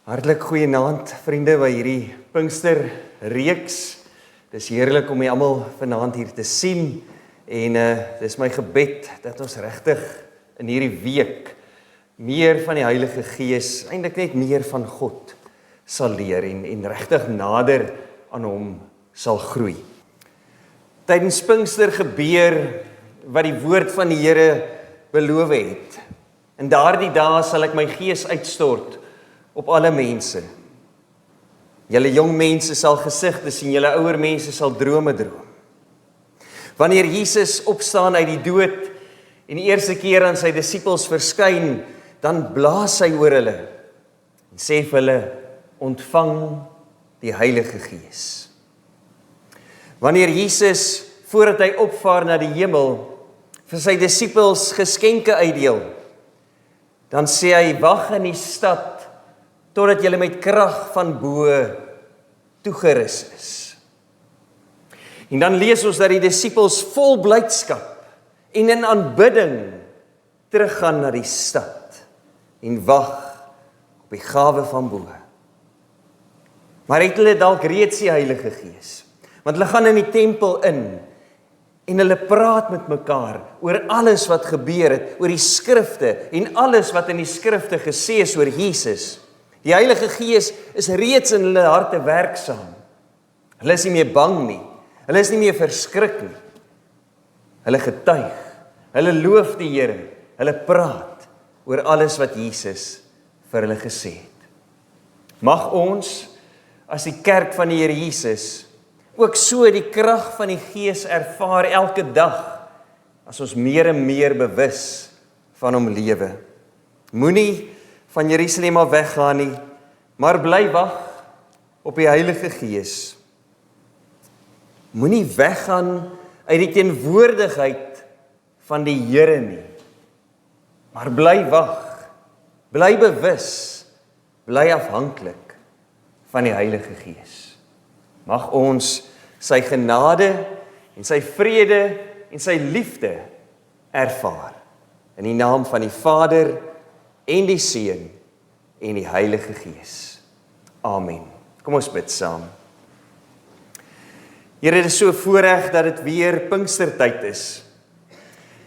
Hartlik goeienaand vriende by hierdie Pinkster reeks. Dis heerlik om julle almal vanaand hier te sien en dis my gebed dat ons regtig in hierdie week meer van die Heilige Gees, eintlik net meer van God sal leer en regtig nader aan hom sal groei. Tydens Pinkster gebeur wat die woord van die Here beloof het. In daardie dae sal ek my gees uitstort op alle mense. Julle jong mense sal gesigte sien, julle ouer mense sal drome droom. Wanneer Jesus opstaan uit die dood en die eerste keer aan sy disippels verskyn, dan blaas hy oor hulle en sê vir hulle, ontvang die Heilige Gees. Wanneer Jesus, voordat hy opvaar na die hemel, vir sy disippels geskenke uitdeel, dan sê hy, wag in die stad, totdat julle met krag van bo toegerus is. En dan lees ons dat die disippels vol blydskap en in aanbidding teruggaan na die stad en wag op die gawe van bo. Maar het hulle dalk reeds die Heilige Gees? Want hulle gaan in die tempel in en hulle praat met mekaar oor alles wat gebeur het, oor die skrifte en alles wat in die skrifte gesê is oor Jesus. Die Heilige Gees is reeds in hulle harte werksaam. Hulle is nie meer bang nie. Hulle is nie meer verskrik nie. Hulle getuig. Hulle loof die Here. Hulle praat oor alles wat Jesus vir hulle gesê het. Mag ons, as die kerk van die Here Jesus, ook so die krag van die Gees ervaar elke dag, as ons meer en meer bewus van hom lewe. Moenie van Jerusalem af weggaan nie, maar bly wag op die Heilige Gees. Moenie weggaan uit die teenwoordigheid van die Here nie, maar bly wag, bly bewus, bly afhanklik van die Heilige Gees. Mag ons sy genade en sy vrede en sy liefde ervaar. In die naam van die Vader en die Seun en die Heilige Gees. Amen. Kom ons bid saam. Here, dit is so voorreg dat dit weer Pinkstertyd is.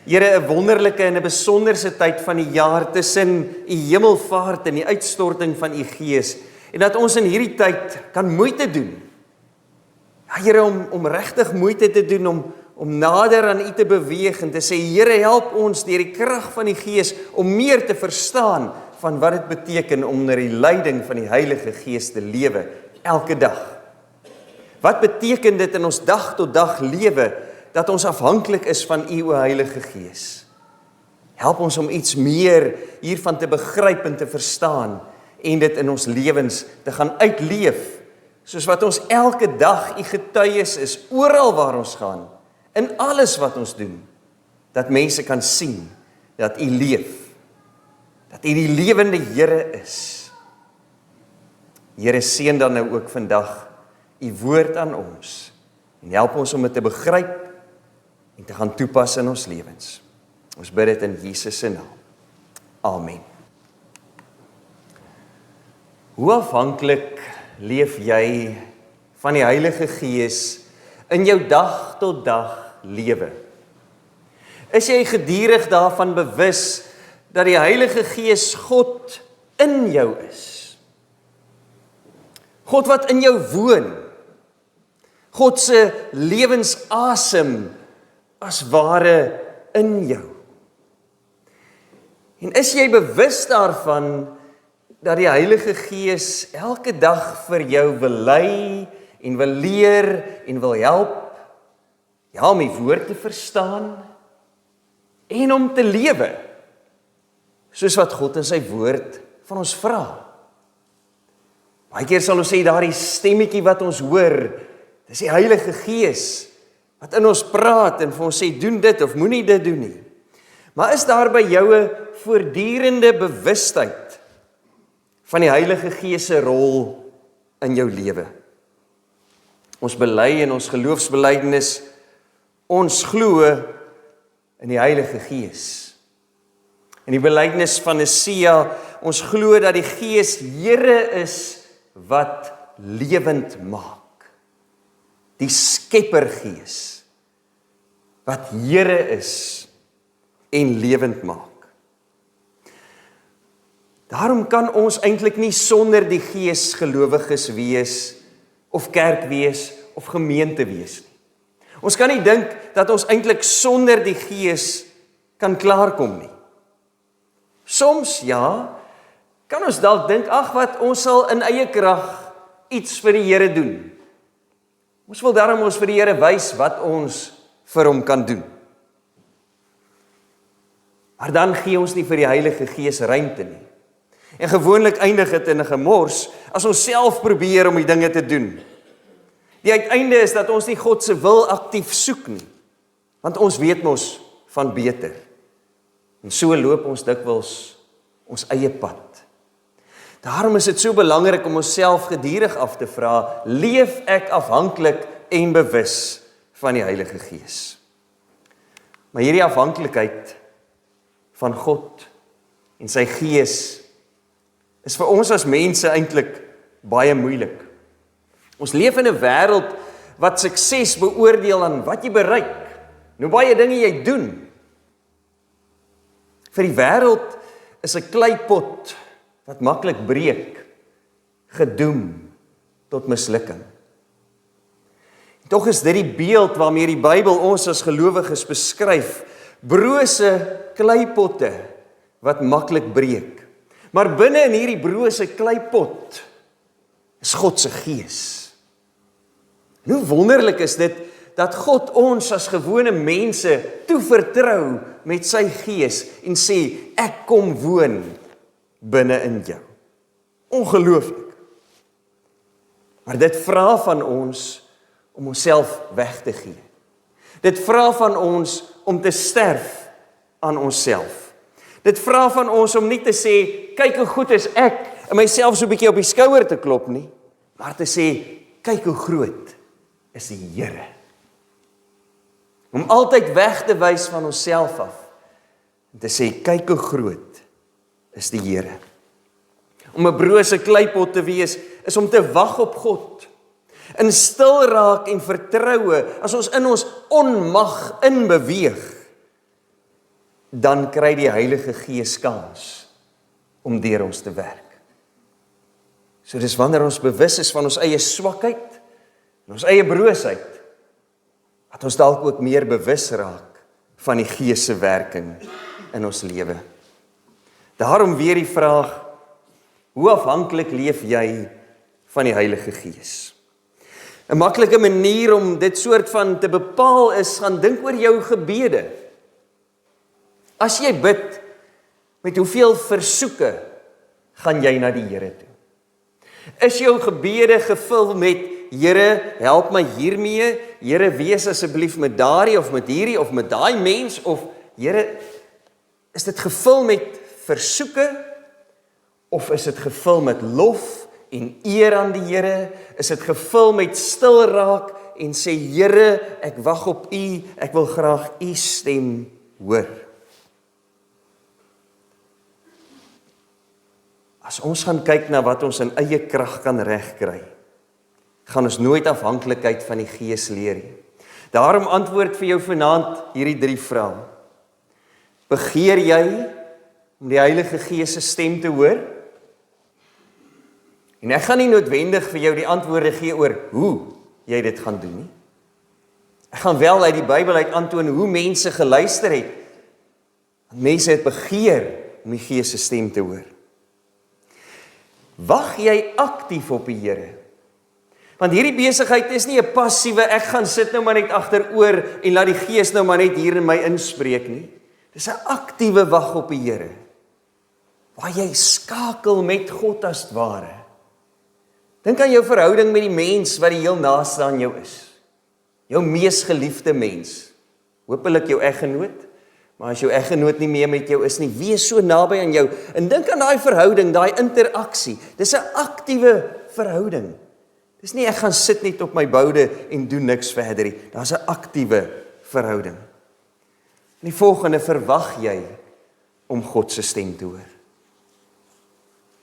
Here, 'n wonderlike en 'n besonderse tyd van die jaar tussen u hemelvaart en die uitstorting van u Gees, en dat ons in hierdie tyd kan moeite doen. Ja, Here, om regtig moeite te doen om nader aan u te beweeg en te sê, Here, help ons deur die krag van die Gees om meer te verstaan van wat dit beteken om onder die leiding van die Heilige Gees te lewe elke dag. Wat beteken dit in ons dag tot dag lewe dat ons afhanklik is van u, o Heilige Gees? Help ons om iets meer hiervan te begryp en te verstaan en dit in ons lewens te gaan uitleef, soos wat ons elke dag u getuies is, oral waar ons gaan, in alles wat ons doen, dat mense kan sien dat u leef, dat u die lewende Here is. Here, seën dan nou ook vandag u woord aan ons en help ons om dit te begryp en te gaan toepas in ons lewens. Ons bid dit in Jesus se naam. Amen. Hoe afhanklik leef jy van die Heilige Gees in jou dag tot dag lewe? Is jy gedurig daarvan bewus dat die Heilige Gees God in jou is? God wat in jou woon. God se lewensasem as ware in jou. En is jy bewus daarvan dat die Heilige Gees elke dag vir jou wil lei en wil leer en wil help, ja, om die woord te verstaan en om te lewe, soos wat God in sy woord van ons vra. Baie keer sal ons sê, daardie stemmetjie wat ons hoor, dis die Heilige Gees wat in ons praat en vir ons sê, doen dit of moenie dit doen nie. Maar is daar by jou 'n voortdurende bewustheid van die Heilige Gees se rol in jou lewe? Ons bely in ons geloofsbelijdenis, ons glo in die Heilige Gees. In die belydenis van Nicea ons glo dat die Gees Here is wat lewend maak. Die Skeppergees wat Here is en lewend maak. Daarom kan ons eintlik nie sonder die Gees gelowiges wees, of kerk wees, of gemeente wees nie. Ons kan nie dink dat ons eintlik sonder die Gees kan klaarkom nie. Soms, ja, kan ons dalk dink, ag wat, ons sal in eie krag iets vir die Here doen. Ons wil daarom ons vir die Here wys wat ons vir hom kan doen. Maar dan gee ons nie vir die Heilige Gees ruimte nie. En gewoonlik eindig dit in 'n gemors as ons self probeer om die dinge te doen. Die uiteinde is dat ons nie God se wil aktief soek nie, want ons weet mos van beter. En so loop ons dikwels ons eie pad. Daarom is dit so belangrik om onsself gedurig af te vra, leef ek afhanklik en bewus van die Heilige Gees? Maar hierdie afhanklikheid van God en sy Gees is vir ons as mense eintlik baie moeilik. Ons leef in 'n wêreld wat sukses beoordeel aan wat jy bereik, hoe baie dinge jy doen. Vir die wêreld is 'n kleipot wat maklik breek, gedoem tot mislukking. Tog is dit die beeld waarmee die Bybel ons as gelowiges beskryf, brose kleipotte wat maklik breek. Maar binne in hierdie brose kleipot is God se Gees. En hoe wonderlik is dit dat God ons as gewone mense toevertrou met sy Gees en sê, ek kom woon binne in jou. Ongelooflik. Maar dit vra van ons om onsself weg te gee. Dit vra van ons om te sterf aan onsself. Dit vra van ons om nie te sê, kyk hoe goed is ek, en myself so 'n bietjie op die skouer te klop nie, maar te sê, kyk hoe groot is die Here. Om altyd weg te wys van onsself af, en te sê, kyk hoe groot is die Here. Om 'n brose kleipot te wees, is om te wag op God, in stil raak en vertroue, as ons in ons onmag inbeweeg, dan kry die Heilige Gees kans om deur ons te werk. So dis wanneer ons bewus is van ons eie swakheid en ons eie broosheid, dat ons dalk ook meer bewus raak van die Gees se werking in ons lewe. Daarom weer die vraag, hoe afhanklik leef jy van die Heilige Gees? 'n maklike manier om dit soort van te bepaal is, gaan dink oor jou gebede. As jy bid, met hoeveel versoeke gaan jy na die Here toe? Is jou gebede gevul met, Here, help my hiermee, Here, wees asseblief met daardie of met hierdie of met daai mens, of Here, is dit gevul met versoeke, of is dit gevul met lof en eer aan die Here? Is dit gevul met stil raak en sê, Here, ek wag op U, ek wil graag U stem hoor? As ons gaan kyk na wat ons in eie krag kan regkry, gaan ons nooit afhanklikheid van die Gees leer nie. Daarom antwoord vir jou vanaand hierdie 3 vrae. Begeer jy om die Heilige Gees se stem te hoor? En ek gaan nie noodwendig vir jou die antwoorde gee oor hoe jy dit gaan doen nie. Ek gaan wel uit die Bybel uit aantoon hoe mense geluister het. Mense het begeer om die Gees se stem te hoor. Wag jy aktief op die Here? Want hierdie besigheid is nie 'n passiewe, ek gaan sit nou maar net agteroor en laat die Gees nou maar net hier in my inspreek nie. Dis 'n aktiewe wag op die Here, waar jy skakel met God as ware. Dink aan jou verhouding met die mens wat die heel naaste aan jou is. Jou mees geliefde mens. Hoopelik jou eggenoot, maar as jou eggenoot nie meer met jou is nie, wie is so naby aan jou? En dink aan daai verhouding, daai interaksie. Dis 'n aktiewe verhouding. Dis nie ek gaan sit net op my boude en doen niks verder nie. Daar's 'n aktiewe verhouding. En die volgende, verwag jy om God se stem te hoor?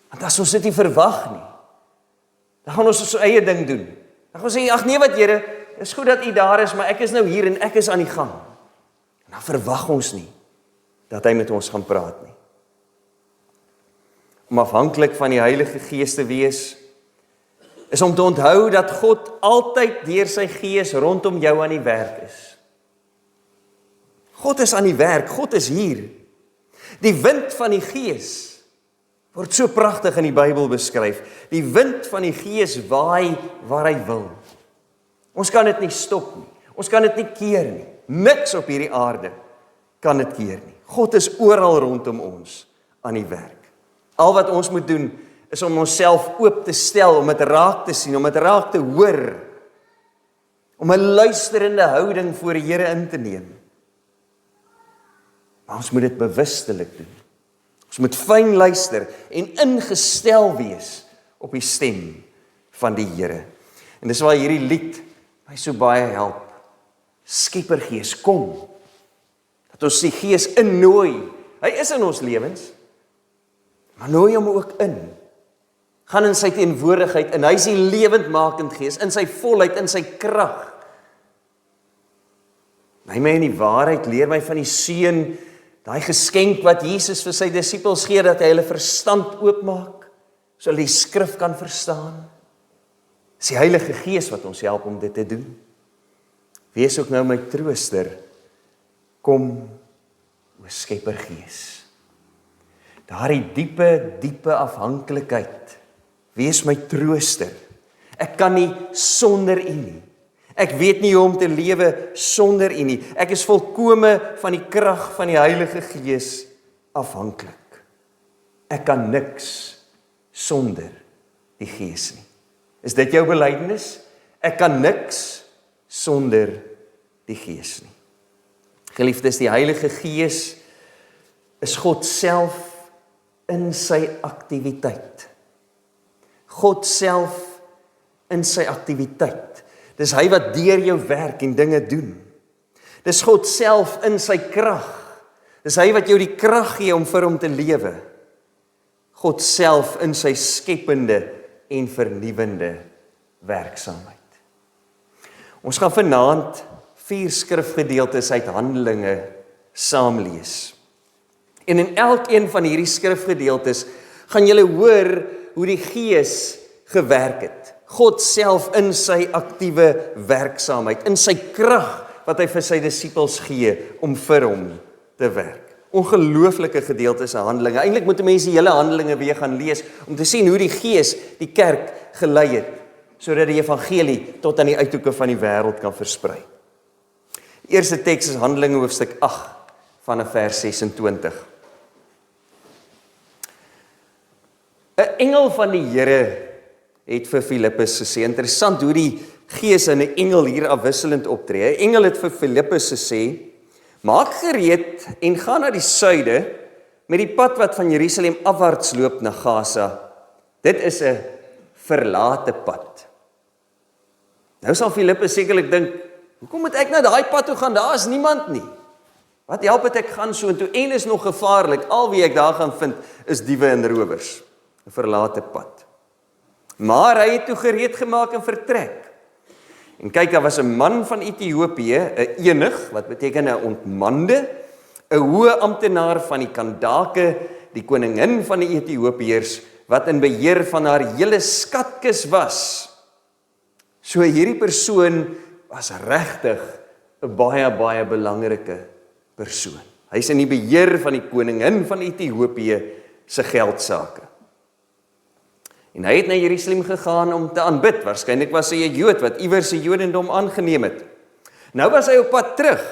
Want as ons dit nie verwag nie, dan gaan ons ons eie ding doen. Dan gaan ons sê, ag nee wat Here, is goed dat U daar is, maar ek is nou hier en ek is aan die gang. En dan verwag ons nie, dat hy met ons gaan praat nie. Om afhanklik van die Heilige Gees te wees, is om te onthou dat God altyd deur sy Gees rondom jou aan die werk is. God is aan die werk, God is hier. Die wind van die Gees word so pragtig in die Bybel beskryf. Die wind van die Gees waai waar hy wil. Ons kan dit nie stop nie. Ons kan dit nie keer nie. Niks op hierdie aarde kan dit keer nie. God is oral rondom ons aan die werk. Al wat ons moet doen, is om onsself oop te stel, om dit raak te sien, om dit raak te hoor, om 'n luisterende houding voor die Here in te neem. Maar ons moet dit bewustelik doen. Ons moet fyn luister en ingestel wees op die stem van die Here. En dis waar hierdie lied my so baie help. Skeppergees, kom. Dat ons die Gees innooi. Hy is in ons lewens, maar nooi hom ook in. Gaan in sy teenwoordigheid in. Hy is die lewendmakend Gees, in sy volheid, in sy krag. Lei my in die waarheid, leer my van die Seun, daai geskenk wat Jesus vir sy disippels gee, dat hy hulle verstand oopmaak, so hulle die skrif kan verstaan. Dis die Heilige Gees wat ons help om dit te doen. Wees ook nou my trooster, kom, o Skeppergees. Daardie diepe afhanklikheid, wees my trooster. Ek kan nie sonder U nie. Ek weet nie hoe om te lewe sonder U nie. Ek is volkome van die krag van die Heilige Gees afhanklik. Ek kan niks sonder die Gees nie. Is dit jou belydenis? Ek kan niks sonder die Gees nie. Geliefdes, die Heilige Gees is God self in sy aktiwiteit. God self in sy aktiwiteit. Dis hy wat deur jou werk en dinge doen. Dis God self in sy krag. Dis hy wat jou die krag gee om vir hom te lewe. God self in sy skepende en vernuwende werksaamheid. Ons gaan vanaand 4 skrifgedeeltes uit Handelinge saam lees. En in elkeen van hierdie skrifgedeeltes gaan julle hoor hoe die Gees gewerk het. God self in sy aktiewe werksaamheid, in sy krag wat hy vir sy disippels gee om vir hom te werk. Ongelooflike gedeeltes in Handelinge. Eintlik moet mense die hele Handelinge weer gaan lees om te sien hoe die Gees die kerk gelei het, sodat die evangelie tot aan die uithoeke van die wêreld kan versprei. Die eerste teks is Handelinge hoofstuk 8 vanaf vers 26. 'n Engel van die Here het vir Filippus gesê, interessant hoe die Gees en 'n engel hier afwisselend optree. 'n Engel het vir Filippus gesê, maak gereed en gaan na die suide met die pad wat van Jerusalem afwaarts loop na Gaza. Dit is 'n verlate pad. Nou sal Filippus sekerlik dink, hoekom moet ek na daai pad toe gaan? Daar is niemand nie. Wat help het ek gaan so intoe en is nog gevaarlik. Al wie ek daar gaan vind is diewe en rowers. 'n Verlate pad. Maar hy het toe gereed gemaak en vertrek. En kyk, daar was 'n man van Ethiopië, 'n enig, wat beteken 'n ontmande, 'n hoë amptenaar van die Kandake, die koningin van die Ethiopiërs, wat in beheer van haar hele skatkis was. So hierdie persoon was regtig 'n baie belangrike persoon. Hy's in die beheer van die koningin van Ethiopië se geldsake. En hy het na Jerusalem gegaan om te aanbid. Waarskynlik was hy 'n Jood wat iewers die Jodendom aangeneem het. Nou was hy op pad terug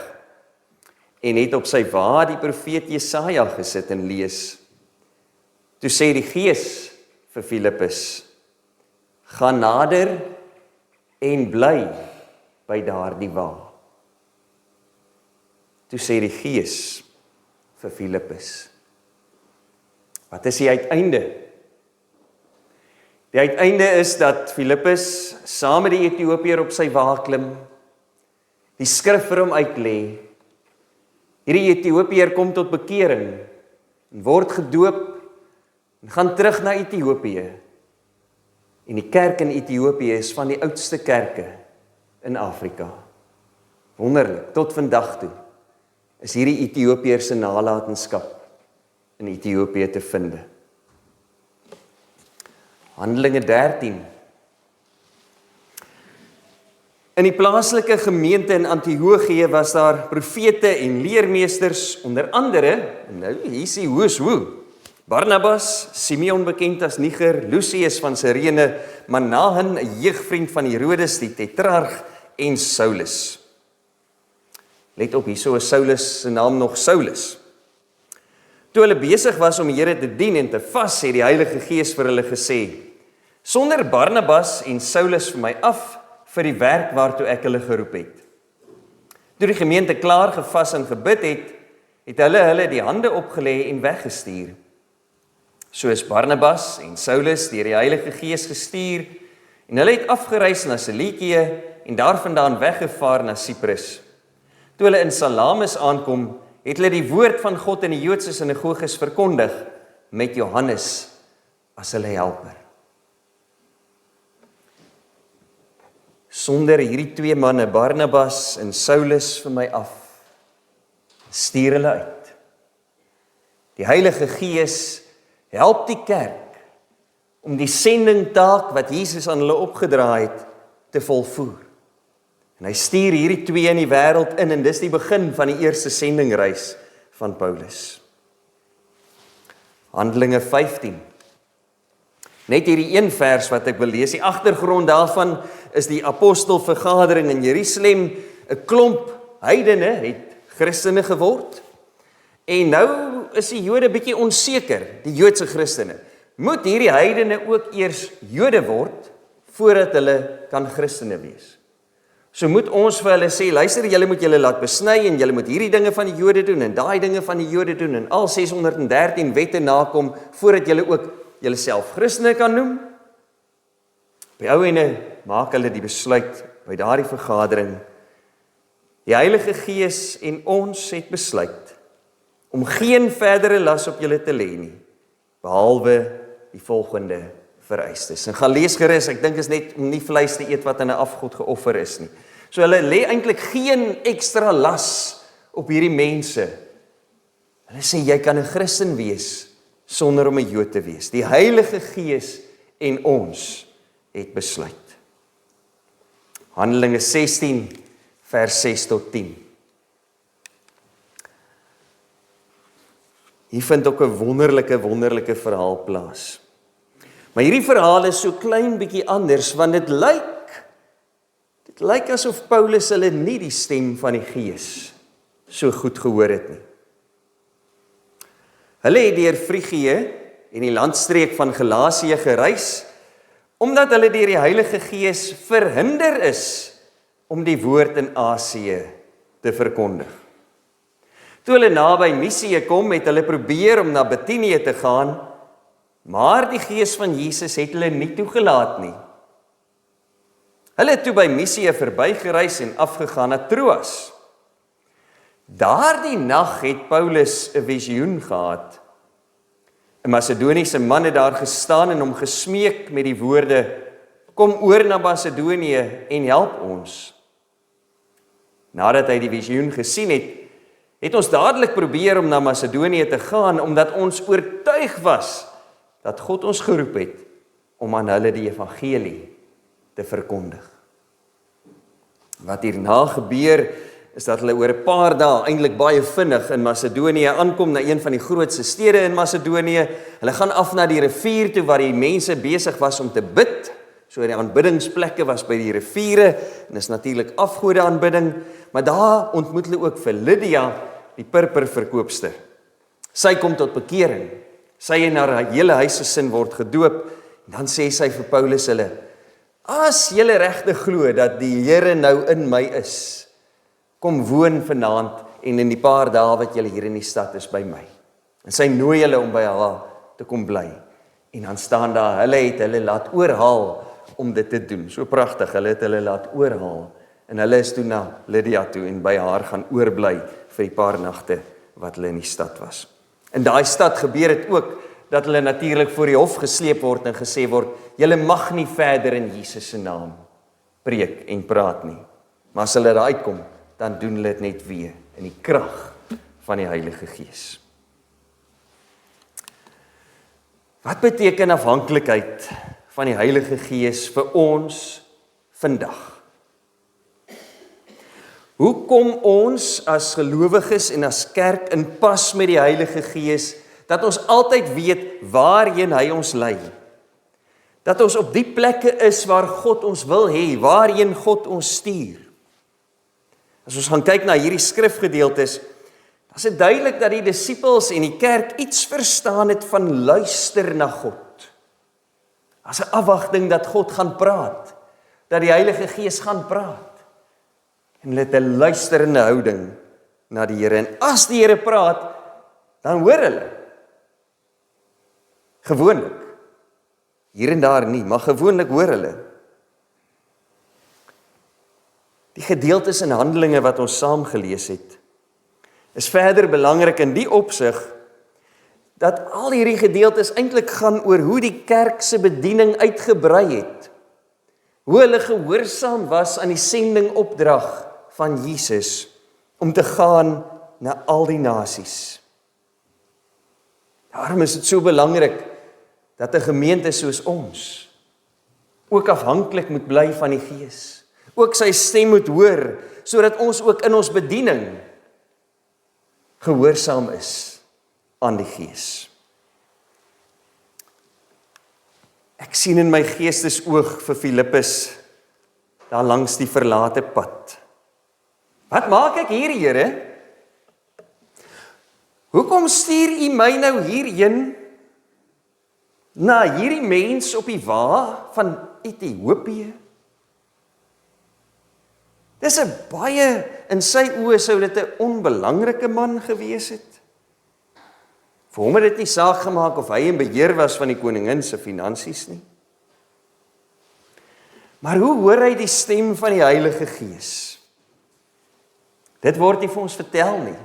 en het op sy wa die profeet Jesaja gesit en lees. Toe sê die Gees vir Filippus, gaan nader en bly by daardie wa. Toe sê die Gees vir Filippus, wat is die uiteinde? Die uiteinde is dat Filippus saam met die Ethiopiër op sy wa klim, die skrif vir hom uitlê. Hierdie Ethiopiër kom tot bekering en word gedoop en gaan terug na Ethiopië. En die kerk in Ethiopië is van die oudste kerke in Afrika. Wonderlik, tot vandag toe is hierdie Ethiopiërs se nalatenskap in Ethiopië te vind. Handelinge 13. In die plaaslike gemeente in Antiochië was daar profete en leermeesters, onder andere, nou hier is die hoes hoe, Barnabas, Simeon bekend as Niger, Lucius van Cyrene, Manahen, 'n jeugvriend van Herodes die tetrarg, en Saulus. Let op, hierso is Saulus se naam nog Saulus. Toe hulle besig was om die Here te dien en te vas, het die Heilige Gees vir hulle gesê: "Sonder Barnabas en Saulus vir my af vir die werk waartoe ek hulle geroep het." Toe die gemeente klaar gevas en gebid het, het hulle die hande opgelê en weggestuur. So is Barnabas en Saulus deur die Heilige Gees gestuur, en hulle het afgereis na Cilicie en daarvandaan weggevaar na Siprus. Toe hulle in Salamis aankom, het hulle die woord van God in die Joodse sinagoges verkondig, met Johannes as hulle helper. Sonder hierdie twee manne, Barnabas en Saulus, vir my af, stuur hulle uit. Die Heilige Gees help die kerk om die sendingtaak wat Jesus aan hulle opgedra het, te volvoer. En hy stuur hierdie twee in die wêreld in, en dis die begin van die eerste sendingreis van Paulus. Handelinge 15. Net hierdie een vers wat ek wil lees, die agtergrond daarvan is die apostelvergadering in Jerusalem. 'n Klomp heidene het Christene geword, en nou is die Jode bietjie onseker, die Joodse Christene. Moet hierdie heidene ook eers Jode word, voordat hulle kan Christene wees? So moet ons vir hulle sê, luister, julle moet julle laat besny, en julle moet hierdie dinge van die Jode doen, en daai dinge van die Jode doen, en al 613 wette nakom, voordat julle ook julle self Christene kan noem? By ou ene maak hulle die besluit by daardie vergadering. Die Heilige Gees en ons het besluit om geen verdere las op julle te lê nie, behalwe die volgende vereistes. En gaan lees gerus, ek dink is net om nie vleis te eet wat aan 'n afgod geoffer is nie. So hulle lê eintlik geen ekstra las op hierdie mense. Hulle sê, jy kan 'n Christen wees sonder om 'n Jood te wees. Die Heilige Gees en ons het besluit. Handelinge 16 vers 6 tot 10. Hier vind ook 'n wonderlike verhaal plaas. Maar hierdie verhaal is so klein bietjie anders, want dit lyk asof Paulus hulle nie die stem van die Gees so goed gehoor het nie. Hulle het deur Frigië en die landstreek van Galasië gereis, omdat hulle deur die Heilige Gees verhinder is om die woord in Asië te verkondig. Toe hulle naby Misië kom, het hulle probeer om na Bitinië te gaan, maar die Gees van Jesus het hulle nie toegelaat nie. Hulle het toe by Misië verbygereis en afgegaan na Troas. Daardie nag het Paulus 'n visioen gehad. 'n Macedoniese man het daar gestaan en hom gesmeek met die woorde: "Kom oor na Macedonië en help ons." Nadat hy die visioen gesien het, het ons dadelik probeer om na Macedonië te gaan, omdat ons oortuig was dat God ons geroep het om aan hulle die evangelie te verkondig. Wat hierna gebeur, is dat hulle oor 'n paar dae, eintlik baie vinnig, in Macedonië aankom, na een van die grootste stede in Macedonië. Hulle gaan af na die rivier toe, waar die mense besig was om te bid. So die aanbiddingsplekke was by die riviere, en is natuurlik afgode aanbidding, maar daar ontmoet hulle ook vir Lydia, die purperverkoopster. Sy kom tot bekering. Sy en haar hele huisgesin word gedoop, en dan sê sy vir Paulus hulle: "As julle regtig glo dat die Here nou in my is, kom woon vanaand en in die paar dae wat julle hier in die stad is by my." En sy nooi hulle om by haar te kom bly. En dan staan daar, hulle het hulle laat oorhaal om dit te doen. So pragtig, hulle het hulle laat oorhaal. En hulle is toe na Lydia toe en by haar gaan oorbly vir die paar nagte wat hulle in die stad was. In daai stad gebeur dit ook dat hulle natuurlik voor die hof gesleep word en gesê word, julle mag nie verder in Jesus se naam preek en praat nie. Maar as hulle daar uitkom, dan doen hulle dit net weer in die krag van die Heilige Gees. Wat beteken afhanklikheid van die Heilige Gees vir ons vandag? Hoe kom ons as gelowiges en as kerk in pas met die Heilige Gees, dat ons altyd weet waarheen hy ons lei? Dat ons op die plekke is waar God ons wil hê, waarheen God ons stuur. As ons gaan kyk na hierdie skrifgedeeltes, dan is dit duidelik dat die disippels en die kerk iets verstaan het van luister na God. As 'n afwagting dat God gaan praat, dat die Heilige Gees gaan praat. En hulle het 'n luisterende houding na die Here. En as die Here praat, dan hoor hulle. Gewoonlik. Hier en daar nie, maar gewoonlik hoor hulle. Die gedeeltes in Handelinge wat ons saam gelees het, is verder belangrik in die opsig, dat al hierdie gedeeltes eintlik gaan oor hoe die kerk se bediening uitgebrei het. Hoe hulle gehoorsaam was aan die sendingopdrag van Jesus, om te gaan na al die nasies. Daarom is dit so belangrik, dat 'n gemeente soos ons, ook afhanklik moet bly van die Gees, ook sy stem moet hoor, sodat ons ook in ons bediening, gehoorsaam is aan die Gees. Ek sien in my geestesoog vir Filippus, daar langs die verlate pad. Wat maak ek hier, Here? Hoekom stuur U my nou hierheen, na hierdie mens op die wa van Ethiopië? Dis 'n baie, in sy oë sou dit 'n onbelangrike man gewees het. Vir hom het dit nie saak gemaak of hy in beheer was van die koningin se finansies nie. Maar hoe hoor hy die stem van die Heilige Gees? Dit word nie vir ons vertel nie.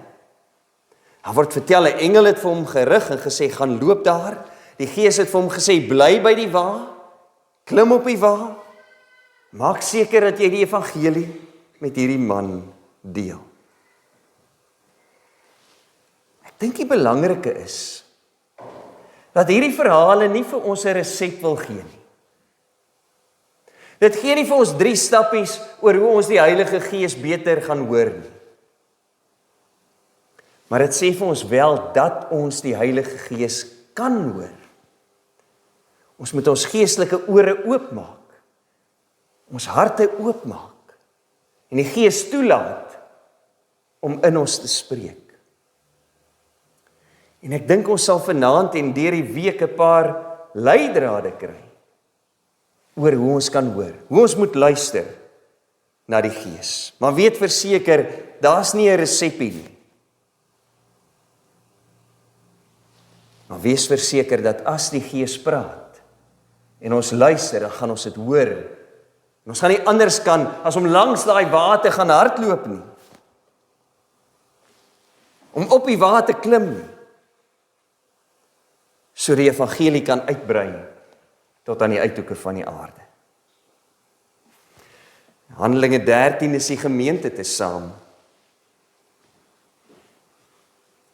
Daar word vertel, 'n engel het vir hom gerig en gesê, gaan loop daar. Die Gees het vir hom gesê, bly by die wa, klim op die wa, maak seker dat jy die evangelie met hierdie man deel. Ek dink die belangrike is, dat hierdie verhale nie vir ons 'n resep wil gee nie. Dit gee nie vir ons 3 stappies oor hoe ons die Heilige Gees beter gaan hoor nie. Maar dit sê vir ons wel dat ons die Heilige Gees kan hoor. Ons moet ons geestelike ore oopmaak, ons harte oopmaak, en die Gees toelaat om in ons te spreek. En ek dink ons sal vanaand en deur die week 'n paar leidrade kry oor hoe ons kan hoor, hoe ons moet luister na die Gees. Maar weet verseker, daar's nie 'n resepie nie. Maar wees verseker dat as die Gees praat en ons luister, dan gaan ons dit hoor. En ons gaan nie anders kan as om langs daai water gaan hardloop nie. Om op die water klim nie. So die evangelie kan uitbrei tot aan die uithoeke van die aarde. Handelinge 13 is die gemeente te saam.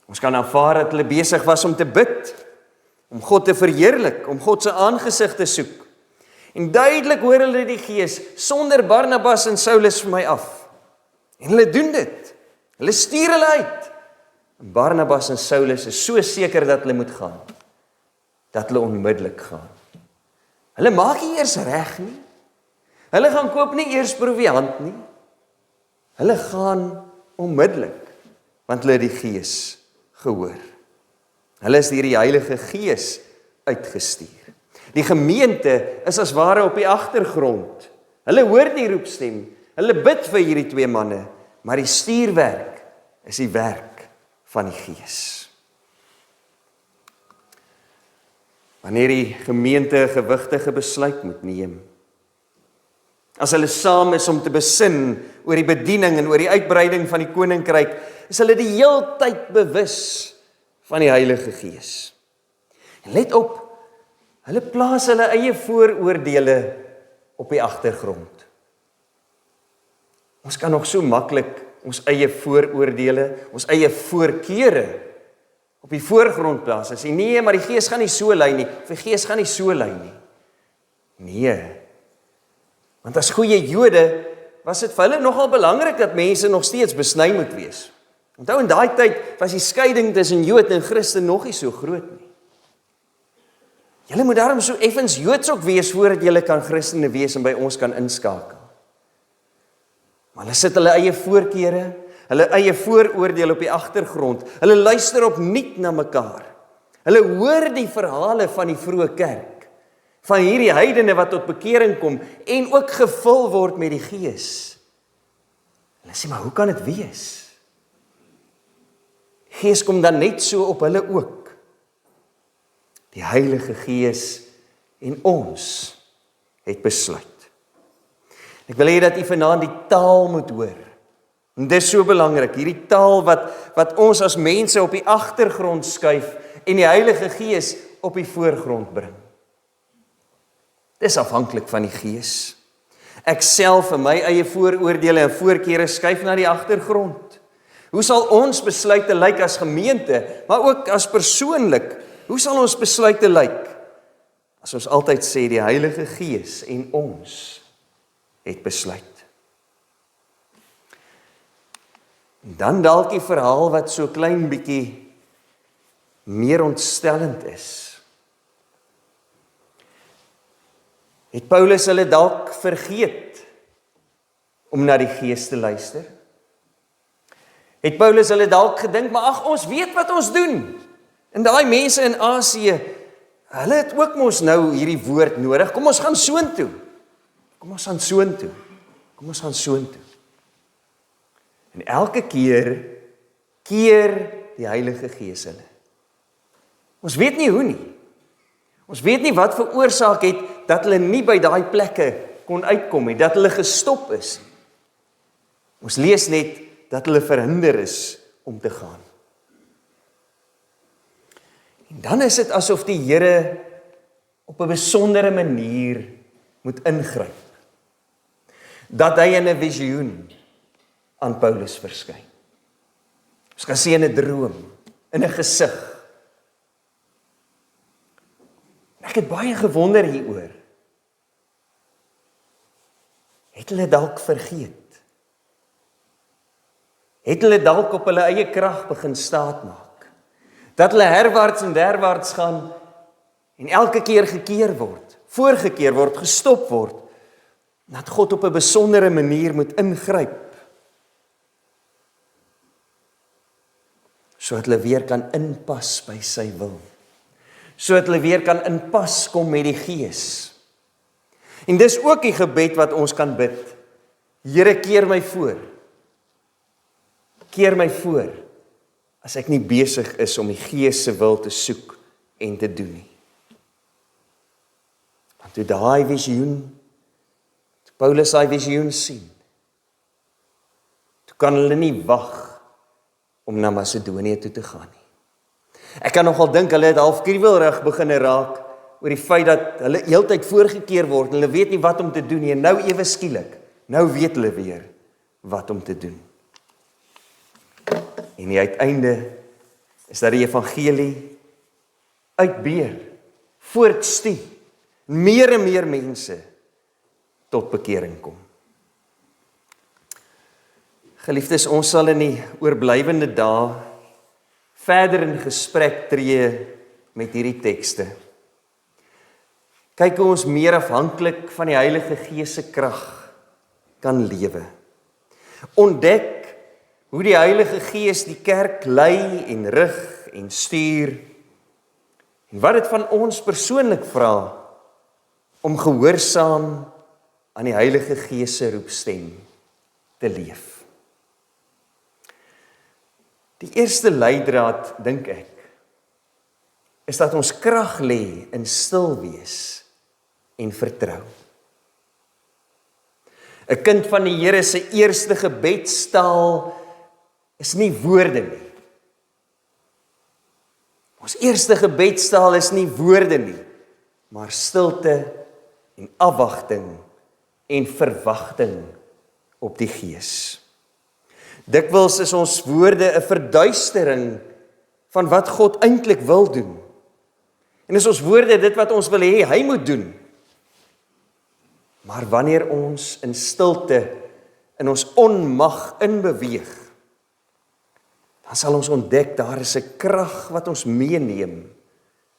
Ons kan aanvaar dat hulle besig was om te bid, om God te verheerlik, om God se aangesig te soek. En duidelik hoor hulle die Gees, sonder Barnabas en Saulus vir my af. En hulle doen dit. Hulle stuur hulle uit. En Barnabas en Saulus is so seker dat hulle moet gaan, dat hulle onmiddellik gaan. Hulle maak nie eers reg nie. Hulle gaan koop nie eers proviant nie. Hulle gaan onmiddellik, want hulle het die Gees gehoor. Hulle is deur die Heilige Gees uitgestuur. Die gemeente is as ware op die agtergrond. Hulle hoor die roepstem, hulle bid vir hierdie 2 manne, maar die stuurwerk is die werk van die Gees. Wanneer die gemeente 'n gewigtige besluit moet neem, as hulle saam is om te besin oor die bediening en oor die uitbreiding van die koninkryk, is hulle die heeltyd bewus van die Heilige Gees. Let op, hulle plaas hulle eie vooroordele op die agtergrond. Ons kan nog so maklik ons eie vooroordele, ons eie voorkeure op die voorgrond plaas. As jy nee, maar die Gees gaan nie so lei nie, of die Gees gaan nie so lei nie. Nee, want as goeie Jode was dit vir hulle nogal belangrik dat mense nog steeds besny moet wees. Onthou, in daai tyd was die skeiding tussen Jood en Christen nog nie so groot nie. Julle moet daarom so effens Joods ook wees voordat julle kan Christene wees en by ons kan inskakel. Maar hulle sit hulle eie voorkeure, hulle eie vooroordeel op die agtergrond. Hulle luister opnuut na mekaar. Hulle hoor die verhale van die vroeë kerk, van hierdie heidene wat tot bekering kom en ook gevul word met die Gees. Hulle sê, maar hoe kan dit wees? Die Gees kom dan net so op hulle ook. Die Heilige Gees en ons het besluit. Ek wil hê dat u vanaand die taal moet hoor. En dit is so belangrik, hierdie taal wat ons as mense op die agtergrond skuif en die Heilige Gees op die voorgrond bring. Dis afhanklik van die Gees. Ek self in my eie vooroordele en voorkeure skuif na die agtergrond. Hoe sal ons besluite lyk as gemeente, maar ook as persoonlik? Hoe sal ons besluite lyk? As ons altyd sê die Heilige Gees en ons het besluit. En dan dalk die verhaal wat so klein bietjie meer ontstellend is. Het Paulus hulle dalk vergeet om na die Gees te luister? Het Paulus hulle dalk gedink, maar ag, ons weet wat ons doen. En daai mense in Asië, hulle het ook mos nou hierdie woord nodig. Kom ons gaan soontoe. Kom ons gaan soontoe. Kom ons gaan soontoe. En elke keer die Heilige Gees hulle. Ons weet nie hoe nie. Ons weet nie wat veroorsaak het dat hulle nie by daai plekke kon uitkom nie, dat hulle gestop is. Ons lees net dat hulle verhinder is om te gaan. En dan is dit asof die Here op 'n besondere manier moet ingryp. Dat hy in 'n visioen aan Paulus verskyn. Ons kan sien in 'n droom, in 'n gesig. Ek het baie gewonder hieroor. Het hulle dalk vergeet? Het hulle dalk op hulle eie krag begin staatmaak? Dat hulle herwaarts en derwaarts gaan en elke keer gekeer word, voorgekeer word, gestop word, dat God op 'n besondere manier moet ingryp, sodat hulle weer kan inpas by sy wil, sodat hulle weer kan inpas kom met die Gees. En dis ook die gebed wat ons kan bid. Here, keer my voor. Keer my voor, as ek nie besig is om die Gees se wil te soek en te doen nie. Want toe daai visioen, toe Paulus daai visioen sien, toe kan hulle nie wag om na Macedonië toe te gaan nie. Ek kan nogal dink hulle het half kriewelrig begin raak oor die feit dat hulle heeltyd voorgekeer word, hulle weet nie wat om te doen nie, en nou ewe skielik, nou weet hulle weer wat om te doen. En die uiteinde is dat die evangelie uitbeer, voortstuur, meer en meer mense tot bekering kom. Geliefdes, ons sal in die oorblywende dae verder in gesprek tree met hierdie tekste. Kyk hoe ons meer afhanklik van die Heilige Gees se krag kan lewe. Ontdek hoe die Heilige Gees die kerk lei en rig en stuur, en wat dit van ons persoonlik vra om gehoorsaam aan die Heilige Gees se roepstem te leef. Die eerste leidraad, dink ek, is dat ons krag lê in stil wees en vertrou. 'n Kind van die Here se eerste gebedstaal is nie woorde nie. Ons eerste gebedstaal is nie woorde nie, maar stilte en afwagting en verwagting op die Gees. Dikwels is ons woorde 'n verduistering van wat God eintlik wil doen. En is ons woorde dit wat ons wil hê hy moet doen. Maar wanneer ons in stilte in ons onmag inbeweeg, dan sal ons ontdek daar is 'n krag wat ons meeneem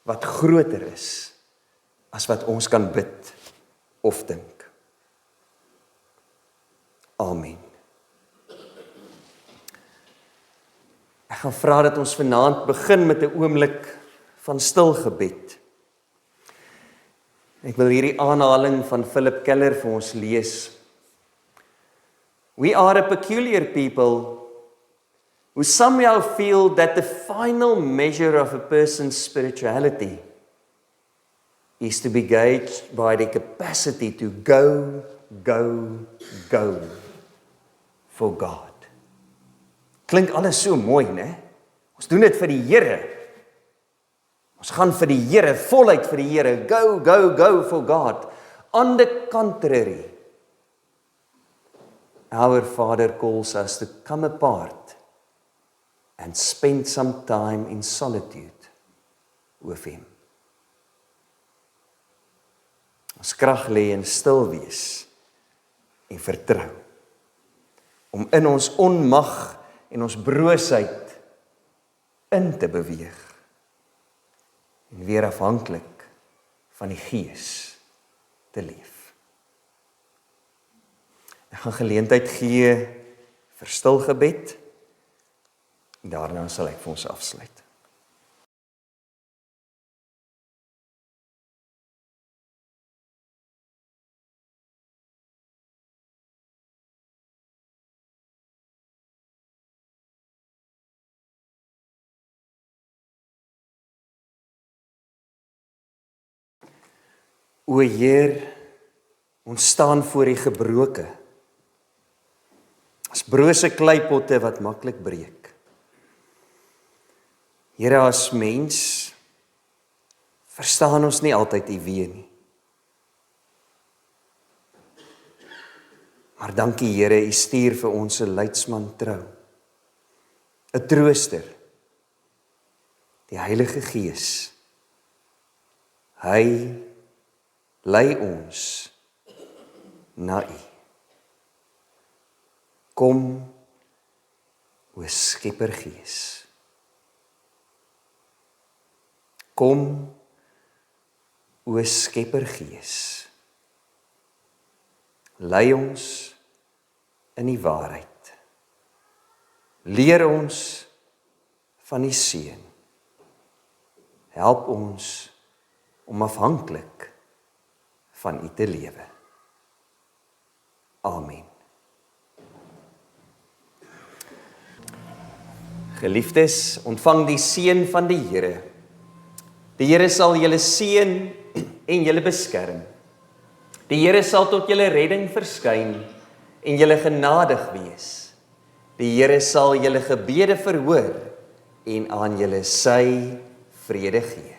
wat groter is as wat ons kan bid of dink. Amen. Ek gaan vra dat ons vanaand begin met 'n oomblik van stil gebed. Ek wil hierdie aanhaling van Philip Keller vir ons lees. We are a peculiar people who somehow feel that the final measure of a person's spirituality is to be gauged by the capacity to go for God. Klink alles so mooi, né? Ons doen dit vir die Here. Ons gaan vir die Here, voluit vir die Here, go for God. On the contrary, our Father calls us to come apart and spend some time in solitude with Him. Ons krag lê in stil wees en vertrou, om in ons onmag en ons broosheid in te beweeg en weer afhanklik van die Gees te leef. Ek gaan geleentheid gee vir stil gebed en daarna sal ek vir ons afsluit. O Heer, ons staan voor U gebroke, as brose kleipotte wat maklik breek. Here, as mens verstaan ons nie altyd U weë nie. Maar dankie Here, U stuur vir ons 'n leidsman trou, 'n trooster, die Heilige Gees. Hy lei ons na U. Kom, o Skeppergees. Kom, o Skeppergees. Lei ons in die waarheid. Leer ons van die Seun. Help ons om afhanklik van U te lewe. Amen. Geliefdes, ontvang die seën van die Here. Die Here sal julle seën en julle beskerm. Die Here sal tot julle redding verskyn en julle genadig wees. Die Here sal julle gebede verhoor en aan julle sy vrede gee.